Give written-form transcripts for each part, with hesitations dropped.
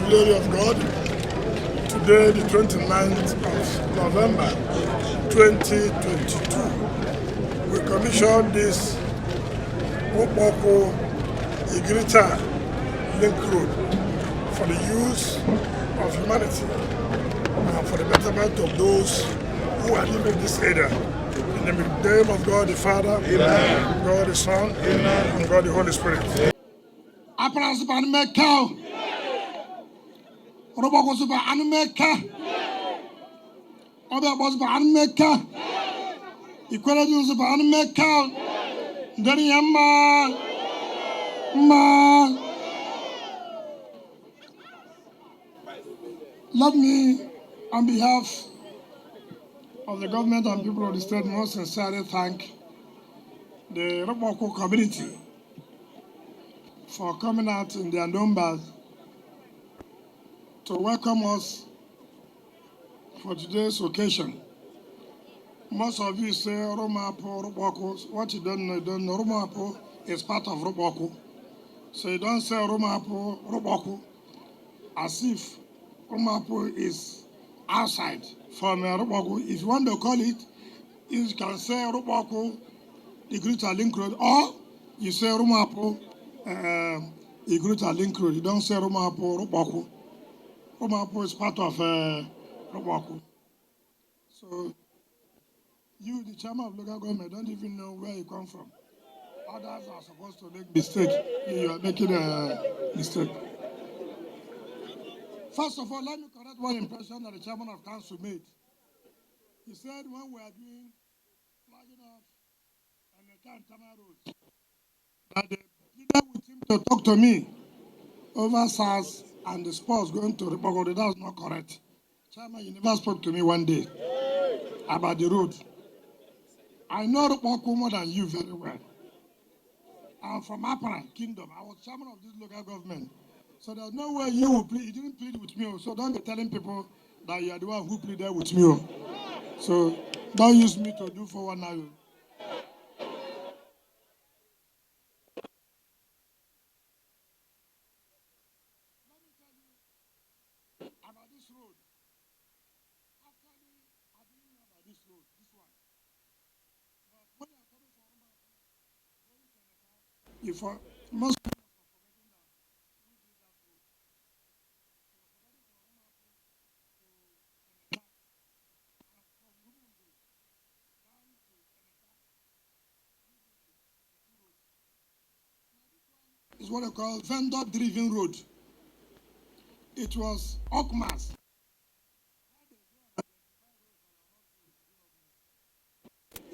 glory of God, today the 29th of November 2022, we commissioned this Okpoko Igrita Link Road for the use of humanity and for the betterment of those who are living in this area. In the name of God the Father, Amen. God the Son, Amen. And God the Holy Spirit. Let me, on behalf of the government and people of the state, most sincerely thank the Roboko community for coming out in their numbers to welcome us for today's occasion. Most of you say Romapo, Roboko. What you don't know, Romapo is part of Roboko. So you don't say Romapo, Roboko, as if Romapo is outside from Roboko. If you want to call it, you can say Roboko, Igrita Link Road, or you say Romapo, Igrita Link Road. You don't say Romapo, Roboko. Romapo is part of Roboko. So you, the chairman of local government, don't even know where you come from. Others are supposed to make mistake. You are making a mistake. First of all, let me correct one impression that the chairman of council made. He said when we are doing flagging off and the Kantama roads, that they pleaded with him to talk to me over SARS and the sports going to Ribogode. That was not correct. Chairman, you never spoke to me one day about the road. I know Ribogode more than you very well. I'm from Apara Kingdom. I was chairman of this local government. So there's no way you will plead. You didn't plead with me. So don't be telling people that you are the one who pleaded with me. So don't use me to do for one now. Let me tell you about this road. Actually, I didn't know about this road, this one. But when you are coming from Roma, going to the car, you for most people are forgetting that who did that road. So forgetting from Roma to Eneka, and from Rumundo down to Eneka, who did the two roads. Now this one is what I call vendor-driven road. It was Okmas.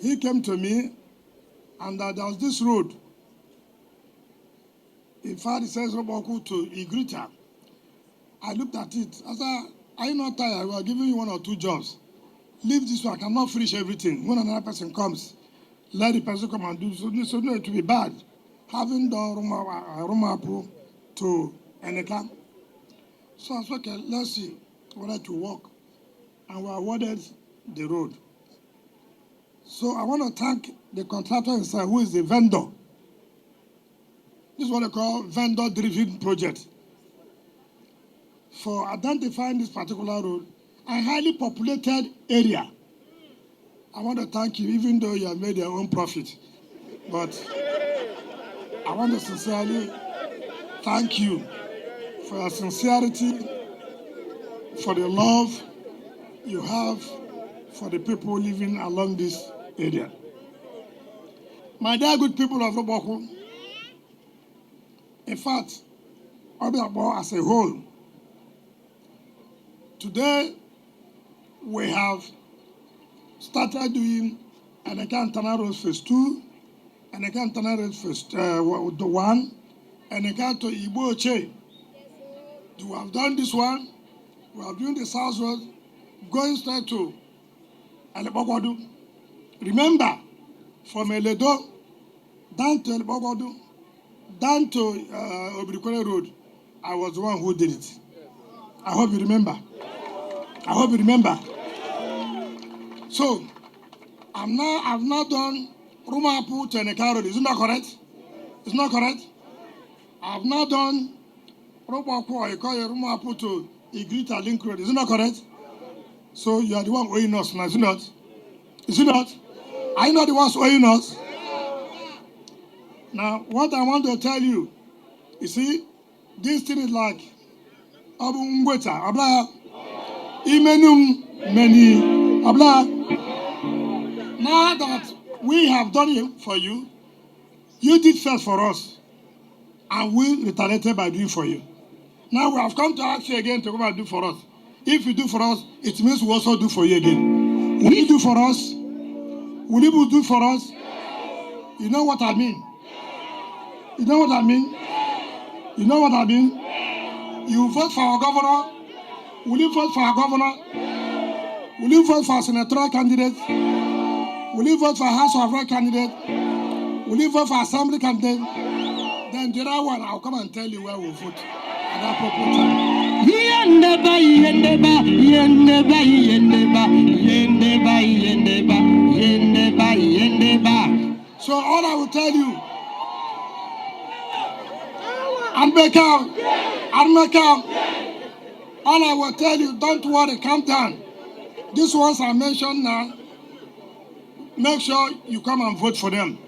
He came to me, and there was this road. In fact, it says Roboku to Igrita. I looked at it. I said, are you not tired? We are giving you one or two jobs. Leave this one. I cannot finish everything. When another person comes, let the person come and do so. So no, it will be bad. Having done Romapo to Eneka. So I said, okay, let's see whether to work. And we awarded the road. So I want to thank the contractor inside, who is the vendor. This is what they call vendor-driven project. For identifying this particular road, a highly populated area. I want to thank you, even though you have made your own profit. But I want to sincerely thank you for your sincerity, for the love you have for the people living along this area. My dear good people of Roboku, in fact, Obiabo as a whole, today we have started doing Eneka Road Phase 2, Eneka Road Phase 1, Eneka to Igbo. We have done this one. We have done the South Road, going straight to Elebogodu. Remember, from Eledo down to Elebogodu, down to Obirikore Road, I was the one who did it. I hope you remember. I hope you remember. So, I've now done Rumapu to Eneka Road. Isn't that correct? It's not correct? I've now done Ruboko, you call your Rumapo to agree to link road. Is it not correct? So you are the one owing us now, is it not? Is it not? Are you not the ones owing us? Now, what I want to tell you, you see, this thing is like Abu Ngweta, Abla, Imenum, many, Abla. Now that we have done it for you, you did first for us, and we retaliated by doing for you. Now we have come to ask you again to come and do for us. If you do for us, it means we also do for you again. Will you do for us? Will you do for us? You know what I mean? You know what I mean? You know what I mean? You vote for our governor. Will you vote for our governor? Will you vote for our senatorial candidate? Will you vote for House of Rep candidate? Will you vote for assembly candidate? Then the other one, I'll come and tell you where we'll vote at that appropriate time. So all I will tell you, all I will tell you, don't worry, calm down. These ones I mentioned now, make sure you come and vote for them.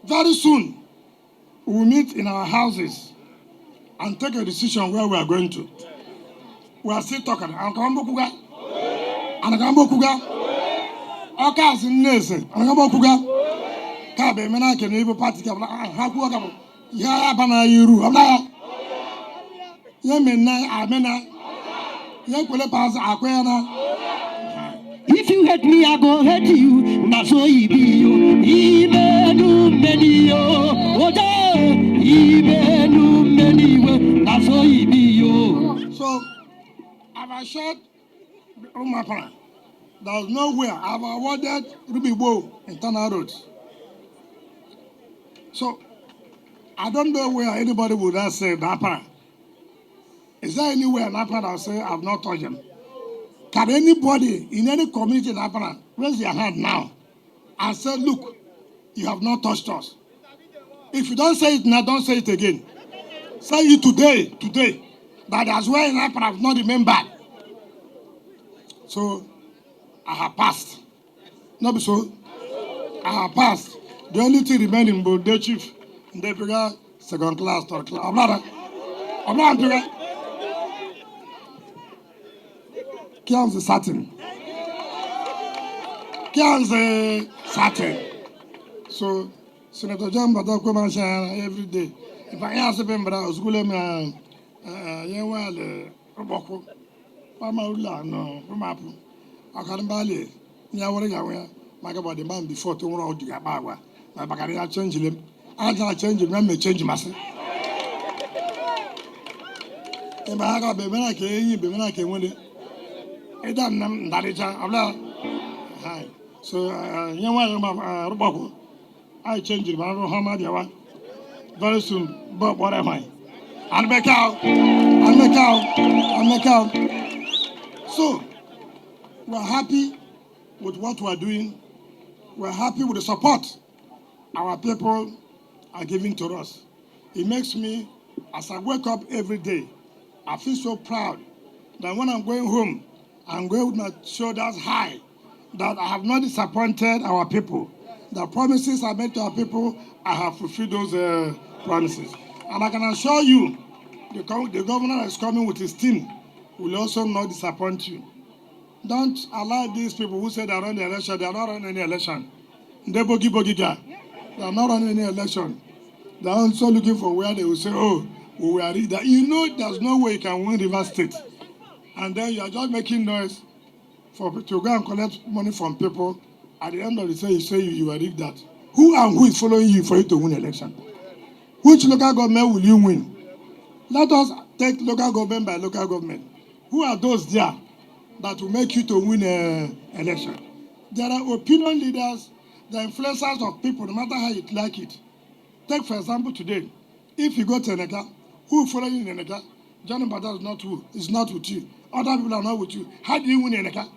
Very soon, we'll meet in our houses and take a decision where we are going to. We are still talking. Ankambokuga. Okas in Nese. Ankambokuga. Kabe mena ke no party ka hakuwa ka. Ya bana yiru. Abla. Ya menna amena. Ya kwele pass akwena na. If you hate me, I go hate you. Na so e be yo. Imenu meni yo. Oja. Imenu meni we. Na so e be yo. So I've assured Rumapana there's nowhere I've awarded Ruby Bow internal roads. So I don't know where anybody would have said Napa. Is there anywhere Napa that will say I've not touched them? Can anybody in any community in Napa raise their hand now and say, look, you have not touched us? If you don't say it now, don't say it again. Say it today, that that's where in Napa I've not remembered. So I have passed. No, be so. I have passed. The only thing remaining was the chief. They figure second class, third class. I'm not. Kian's certain. So Senator John Badako Mansha every day. If I ask him about I was going to Roboko. Pamaula, no, Romapu. I can't believe. Yawa, my about the man before tomorrow, Diabawa. My Baccaria change him. I can't change him, may change myself. If I got Bemana came with it. I don't know that it's a so, Roboko. I change it, but I don't know how much you want. Very soon, but what am I? I'll make out. So, we're happy with what we're doing. We're happy with the support our people are giving to us. It makes me, as I wake up every day, I feel so proud that when I'm going home, I'm going with my shoulders high, that I have not disappointed our people. The promises I made to our people, I have fulfilled those promises. And I can assure you, the governor is coming with his team will also not disappoint you. Don't allow these people who say they are running the election, they are not running any election. They are not running any election. They are also looking for where they will say, oh, we are that. You know there's no way you can win River State. And then you are just making noise to go and collect money from people. At the end of the day, you say you are rigged that. Who and who is following you for you to win election? Which local government will you win? Let us take local government by local government. Who are those there that will make you to win an election? There are opinion leaders, the influencers of people, no matter how you like it. Take, for example, today, if you go to Eneka, who will follow you in Eneka? Johnny Bata is not with you. Other people are not with you. How do you win Eneka?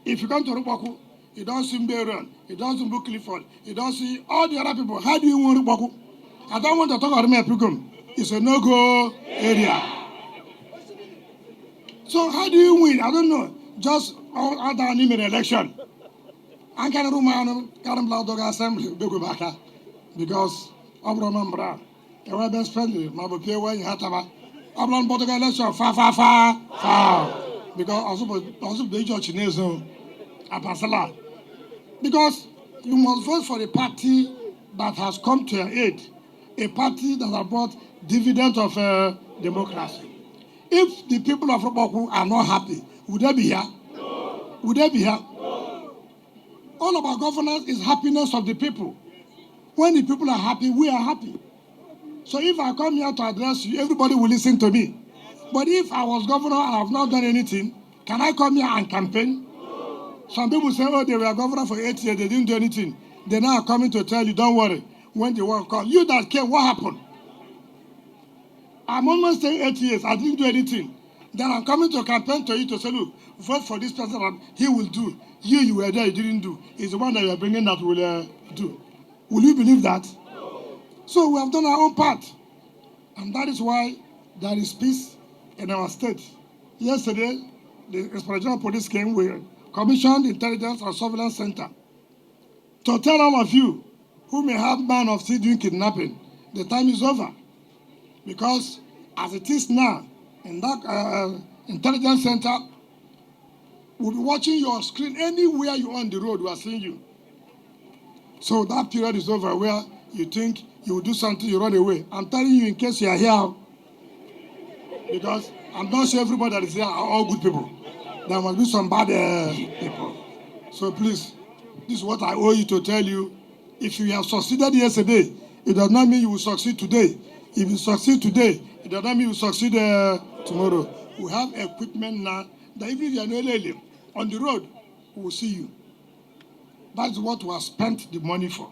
If you come to Rubaku, you don't see Mberon, you don't see Clifford, you don't see all the other people. How do you win Rubaku? I don't want to talk about me. It's a no-go area. So how do you win? I don't know. Just out an election. I can't remember assembly because Abraham my best friend, my boy, when you had Abraham Portugal election, far. Because also the judge in Nyesom Apasala. Because you must vote for a party that has come to your aid, a party that has brought dividend of democracy. If the people of Roboku are not happy, would they be here? Would they be here? All about governance is happiness of the people. When the people are happy, we are happy. So if I come here to address you, everybody will listen to me. But if I was governor and I have not done anything, can I come here and campaign? Some people say, oh, they were governor for 8 years, they didn't do anything. They now are coming to tell you, don't worry, when the war comes. You that came, what happened? I'm almost saying 8 years, I didn't do anything. Then I'm coming to campaign to you to say, look, vote for this person and he will do. You were there, you didn't do. It's the one that you are bringing that will do. Will you believe that? So we have done our own part. And that is why there is peace in our state. Yesterday, the Inspector General of Police came with commissioned intelligence and surveillance center to tell all of you who may have man of steel doing kidnapping, the time is over. Because as it is now, in that intelligence center, we'll be watching your screen anywhere you're on the road, we are seeing you. So that period is over where you think you will do something, you run away. I'm telling you in case you are here, because I'm not sure everybody that is here are all good people. There must be some bad people. So please, this is what I owe you to tell you. If you have succeeded yesterday, it does not mean you will succeed today. If you succeed today, it does not mean you will succeed tomorrow. We have equipment now that even if you are not on the road, we will see you. That's what we have spent the money for.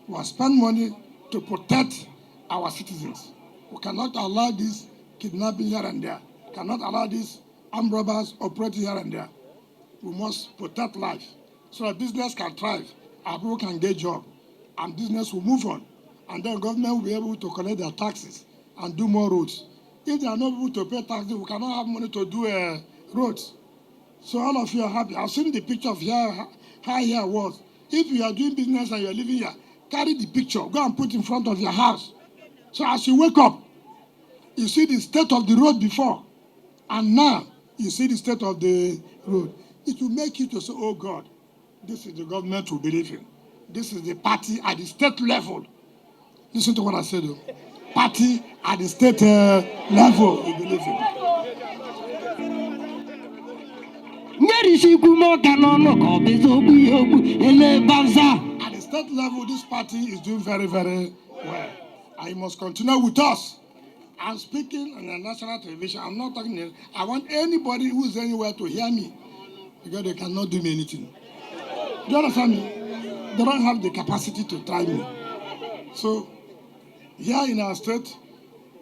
We have spent money to protect our citizens. We cannot allow this kidnapping here and there. We cannot allow these armed robbers operating here and there. We must protect life so that business can thrive, our people can get jobs, and business will move on. And then government will be able to collect their taxes and do more roads. If they are not able to pay taxes, we cannot have money to do roads. So all of you are happy. I've seen the picture of how here was. If you are doing business and you are living here, carry the picture, go and put in front of your house. So as you wake up, you see the state of the road before, and now you see the state of the road. It will make you to say, oh God, this is the government we believe in. This is the party at the state level. Listen to what I said, though. Party at the state level we believe in. At the state level, this party is doing very, very well. And you must continue with us. I'm speaking on the national television. I'm not talking. I want anybody who's anywhere to hear me, because they cannot do me anything. Do you understand me? They don't have the capacity to try me. So, here in our state,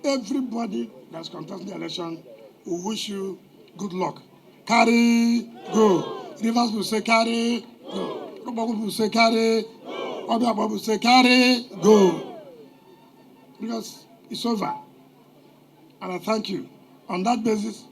everybody that's contesting the election will wish you good luck. Carry, go. Rivers will say carry, go. Robo will say carry, Obia will say carry, go. Because it's over. And I thank you. On that basis,